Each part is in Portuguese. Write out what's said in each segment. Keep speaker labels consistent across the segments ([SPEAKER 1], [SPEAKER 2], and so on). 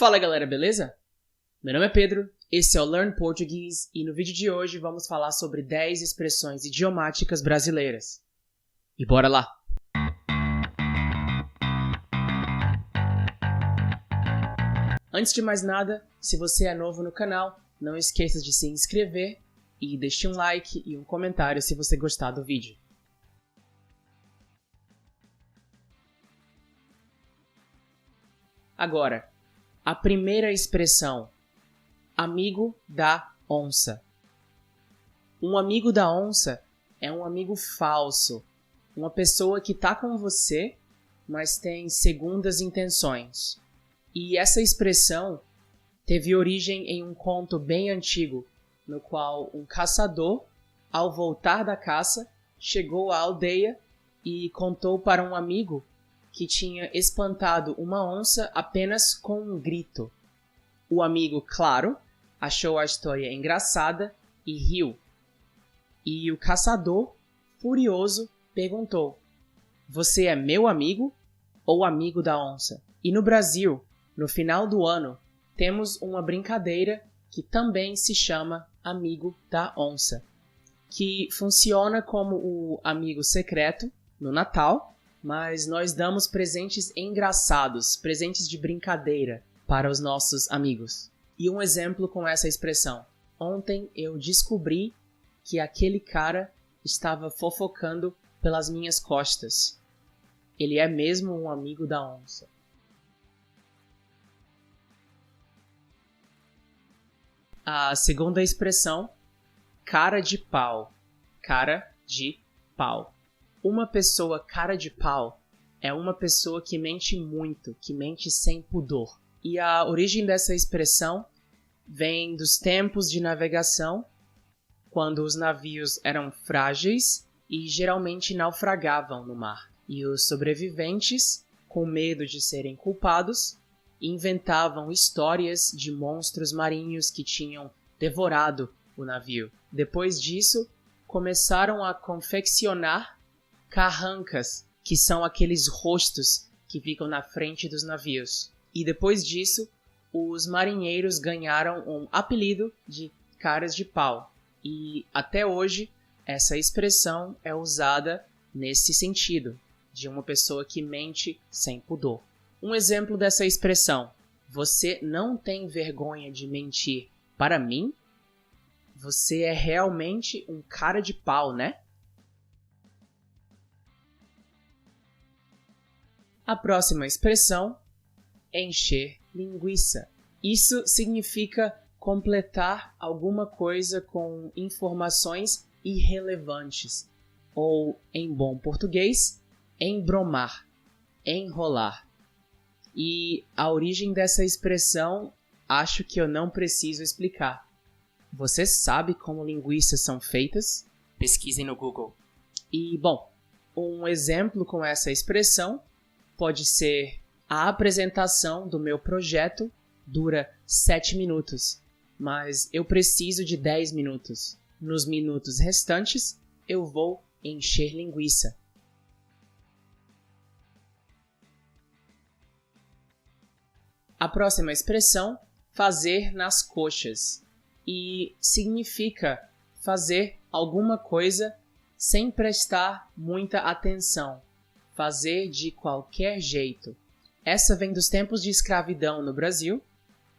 [SPEAKER 1] Fala galera, beleza? Meu nome é Pedro, esse é o Learn Portuguese e no vídeo de hoje vamos falar sobre 10 expressões idiomáticas brasileiras. E bora lá! Antes de mais nada, se você é novo no canal, não esqueça de se inscrever e deixe um like e um comentário se você gostar do vídeo. Agora, a primeira expressão, amigo da onça. Um amigo da onça é um amigo falso, uma pessoa que está com você, mas tem segundas intenções. E essa expressão teve origem em um conto bem antigo, no qual um caçador, ao voltar da caça, chegou à aldeia e contou para um amigo que tinha espantado uma onça apenas com um grito. O amigo, claro, achou a história engraçada e riu. E o caçador, furioso, perguntou: "Você é meu amigo ou amigo da onça?" E no Brasil, no final do ano, temos uma brincadeira que também se chama Amigo da Onça, que funciona como o amigo secreto no Natal, mas nós damos presentes engraçados, presentes de brincadeira para os nossos amigos. E um exemplo com essa expressão: ontem eu descobri que aquele cara estava fofocando pelas minhas costas. Ele é mesmo um amigo da onça. A segunda expressão, cara de pau. Cara de pau. Uma pessoa cara de pau é uma pessoa que mente muito, que mente sem pudor. E a origem dessa expressão vem dos tempos de navegação, quando os navios eram frágeis e geralmente naufragavam no mar. E os sobreviventes, com medo de serem culpados, inventavam histórias de monstros marinhos que tinham devorado o navio. Depois disso, começaram a confeccionar carrancas, que são aqueles rostos que ficam na frente dos navios. E depois disso, os marinheiros ganharam um apelido de caras de pau. E até hoje, essa expressão é usada nesse sentido, de uma pessoa que mente sem pudor. Um exemplo dessa expressão: você não tem vergonha de mentir para mim? Você é realmente um cara de pau, né? A próxima expressão, encher linguiça. Isso significa completar alguma coisa com informações irrelevantes, ou, em bom português, embromar, enrolar. E a origem dessa expressão, acho que eu não preciso explicar. Você sabe como linguiças são feitas? Pesquisem no Google. E, bom, um exemplo com essa expressão pode ser: a apresentação do meu projeto dura 7 minutos, mas eu preciso de 10 minutos. Nos minutos restantes, eu vou encher linguiça. A próxima expressão, fazer nas coxas, e significa fazer alguma coisa sem prestar muita atenção, fazer de qualquer jeito. Essa vem dos tempos de escravidão no Brasil,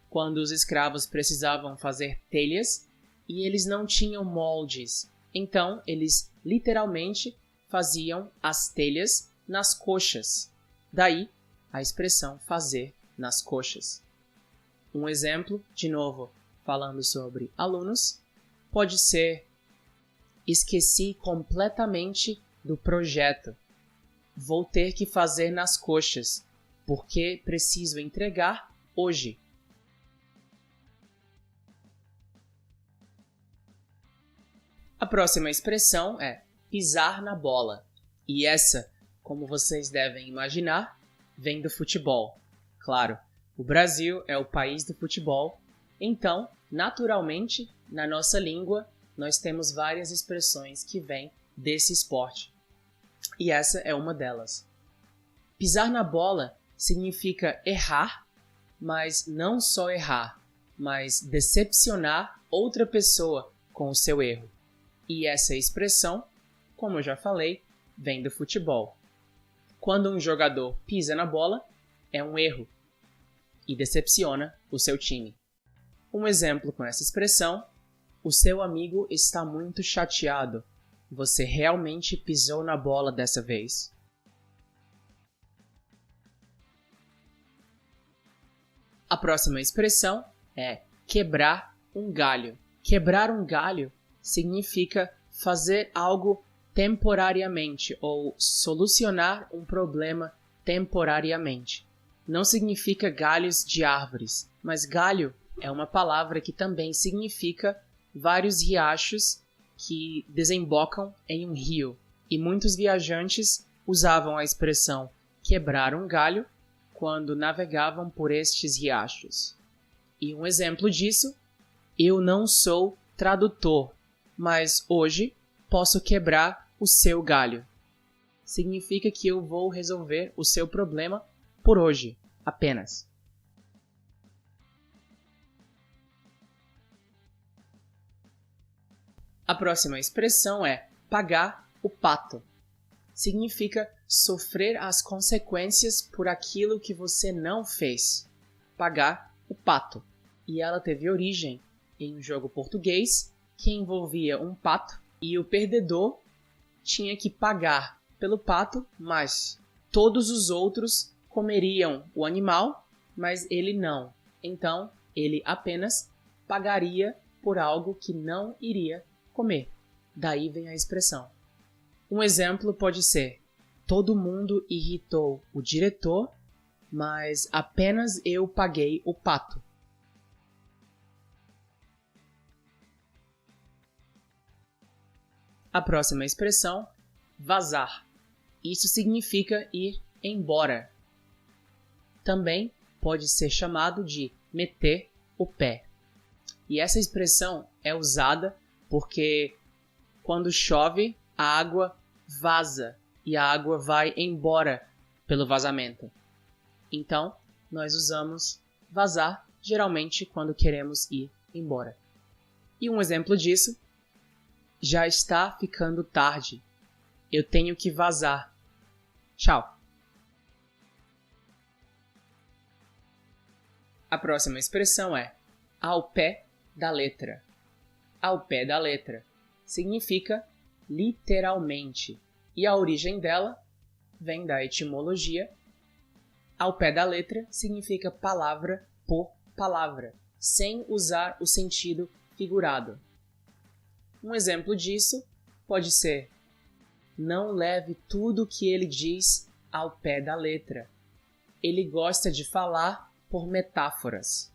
[SPEAKER 1] quando os escravos precisavam fazer telhas e eles não tinham moldes. Então, eles literalmente faziam as telhas nas coxas. Daí, a expressão fazer nas coxas. Um exemplo, de novo, falando sobre alunos, pode ser: esqueci completamente do projeto. Vou ter que fazer nas coxas, porque preciso entregar hoje. A próxima expressão é pisar na bola. E essa, como vocês devem imaginar, vem do futebol. Claro, o Brasil é o país do futebol, então, naturalmente, na nossa língua, nós temos várias expressões que vêm desse esporte. E essa é uma delas. Pisar na bola significa errar, mas não só errar, mas decepcionar outra pessoa com o seu erro. E essa expressão, como eu já falei, vem do futebol. Quando um jogador pisa na bola, é um erro e decepciona o seu time. Um exemplo com essa expressão: o seu amigo está muito chateado. Você realmente pisou na bola dessa vez. A próxima expressão é quebrar um galho. Quebrar um galho significa fazer algo temporariamente ou solucionar um problema temporariamente. Não significa galhos de árvores, mas galho é uma palavra que também significa vários riachos que desembocam em um rio. E muitos viajantes usavam a expressão quebrar um galho quando navegavam por estes riachos. E um exemplo disso: eu não sou tradutor, mas hoje posso quebrar o seu galho. Significa que eu vou resolver o seu problema por hoje, apenas. A próxima expressão é pagar o pato. Significa sofrer as consequências por aquilo que você não fez. Pagar o pato. E ela teve origem em um jogo português que envolvia um pato e o perdedor tinha que pagar pelo pato, mas todos os outros comeriam o animal, mas ele não. Então, ele apenas pagaria por algo que não iria comer. Daí vem a expressão. Um exemplo pode ser: todo mundo irritou o diretor, mas apenas eu paguei o pato. A próxima expressão, vazar. Isso significa ir embora. Também pode ser chamado de meter o pé. E essa expressão é usada porque quando chove, a água vaza e a água vai embora pelo vazamento. Então, nós usamos vazar geralmente quando queremos ir embora. E um exemplo disso: já está ficando tarde. Eu tenho que vazar. Tchau. A próxima expressão é ao pé da letra. Ao pé da letra significa literalmente. E a origem dela vem da etimologia. Ao pé da letra significa palavra por palavra, sem usar o sentido figurado. Um exemplo disso pode ser: não leve tudo o que ele diz ao pé da letra. Ele gosta de falar por metáforas.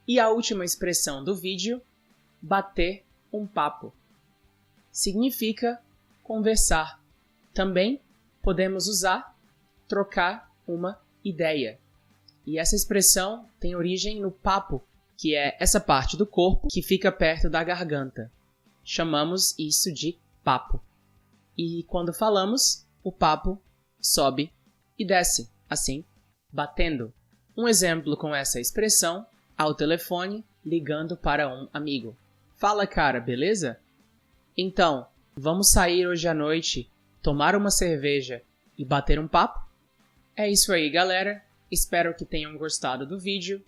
[SPEAKER 1] E a última expressão do vídeo, bater um papo. Significa conversar. Também podemos usar trocar uma ideia. E essa expressão tem origem no papo, que é essa parte do corpo que fica perto da garganta. Chamamos isso de papo. E quando falamos, o papo sobe e desce, assim, batendo. Um exemplo com essa expressão: ao telefone, ligando para um amigo. Fala, cara, beleza? Então, vamos sair hoje à noite, tomar uma cerveja e bater um papo? É isso aí, galera. Espero que tenham gostado do vídeo.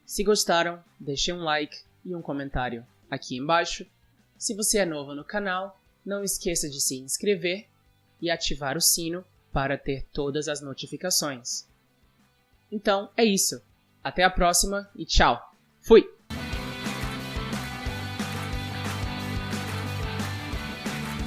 [SPEAKER 1] Se gostaram, deixem um like e um comentário aqui embaixo. Se você é novo no canal, não esqueça de se inscrever e ativar o sino para ter todas as notificações. Então, é isso. Até a próxima e tchau. Fui!